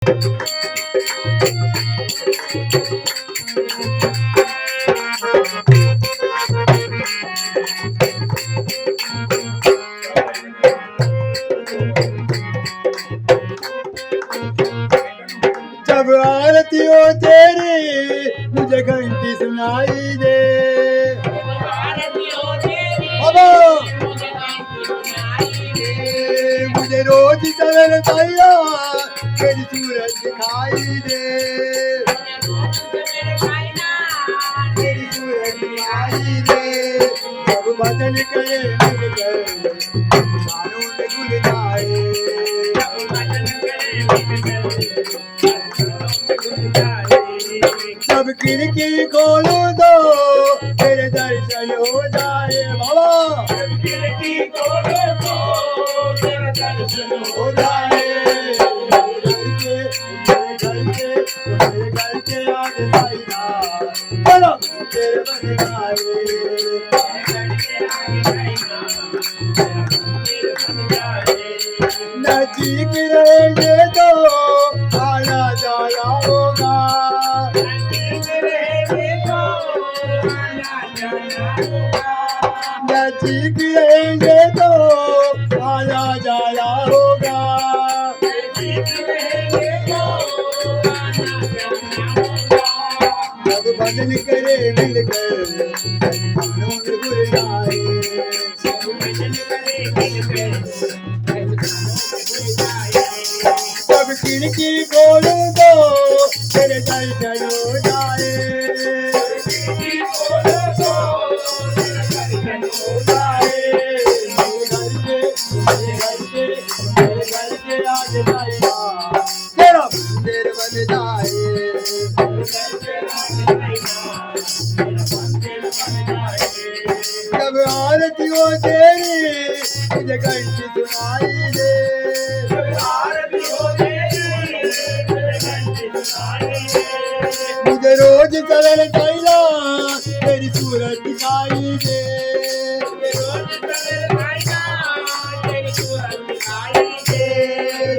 जब आरती हो तेरी मुझे घंटी सुनाई दे। मुझे रोज चलन तैया तेरी सूरज दिखाई दे। तेरी सूरज दिखाई दे। जब भजन करे मिलकर मानो में घुल जाए। जब खिड़की खोलो तो तेरे दर्शन हो जाए बाबा। जब खिड़की खोलो तो तेरे दर्शन हो जाए। मेरे घर के आगे साईं चलो तेरे बन जाए। नजीक रहेंगे तो आना जाना होगा। नजीक रहेंगे तो आना जाना होगा। जब भजन करे मिलकर मानो में घुल जाए। जब खिड़की खोलो तो तेरे दर्शन हो जाए। मेरे घर के आगे साईं तेरा मंदिर बन जाए। जब आरती हो तेरी मुझे घंटी सुनाई दे। मुझे रोज चलन चला तेरी सूरज दिखाई दे।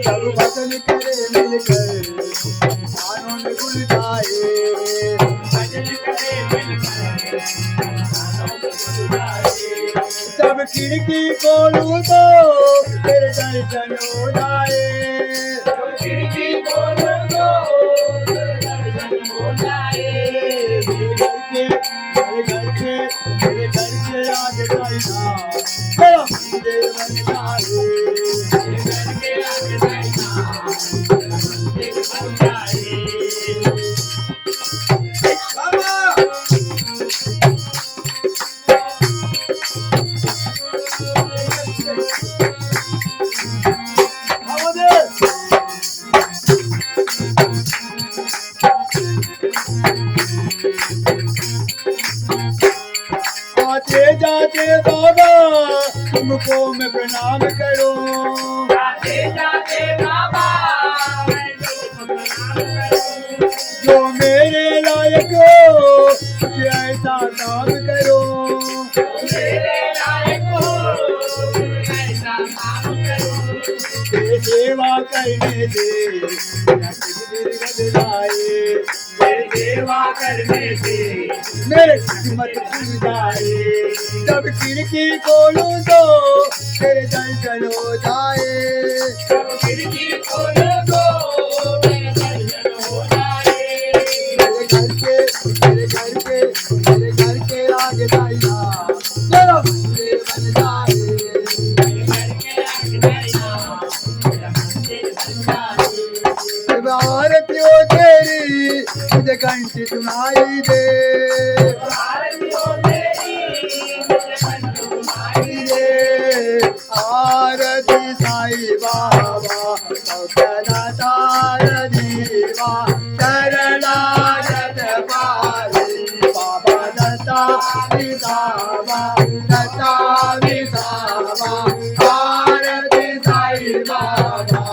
जब भजन करे मिलकर मानो में घुल जाए। जब खिड़की खोलूं तो तेरे दर्शन हो जाए। मेरे घर के आगे साईं तेरा मंदिर बन जाए। आते जाते बाबा तुमको मैं प्रणाम करूं। आते जाते बाबा जो मेरे लायक हो कुछ ऐसा काम करो। मेरे लायक हो ऐसा काम करो। तेरी सेवा करने से मेरा दिल बदलाए। तेरी सेवा करने से मेरे किस्मत खुल जाए। जब खिड़की खोलूं तो तेरे दर्शन हो जाए। जब खिड़की खोलूं तो तेरे दर्शन हो जाए। मेरे घर के आगे साईं तेरा मंदिर बन जाए। जब आरती हो तेरी मुझे घंटी सुनाई दे। आरती साईं बाबा सदा दीवा शरणागत पारी बाबा दत्ता विसावा दत्ता विसावा। आरती साईं बाबा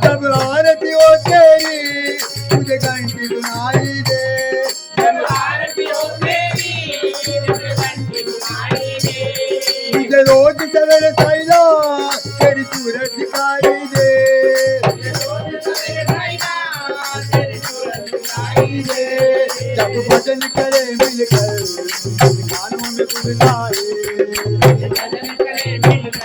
जब आरती हो तेरी मुझे घंटी सुनाई दे। जब आरती हो तेरी मुझे घंटी सुनाई दे। मुझे रोज सवेरे साईं तेरी सूरज दिखाई दे। जाई रे। जब भजन करे मिलकर कानों में घुल जाए। भजन करे मिलकर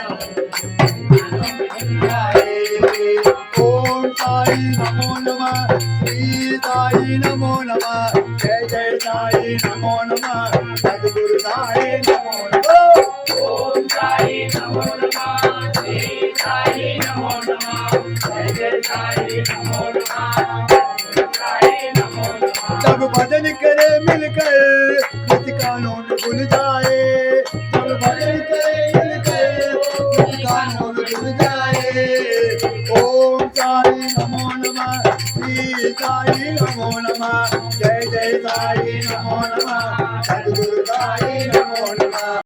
ओम साई नमो नमः, श्री साई नमो नमः, जय जय साई नमो नमः, सद्गुरु साई नमो नमः। ओम साई नमो नमः, श्री साई नमो नमः, जय जय साई नमो नमः, सद्गुरु साई नमो नमः। जब भजन करे मिलकर कानों में घुल जाए। जब भजन करे मिलकर कानों में घुल जाए।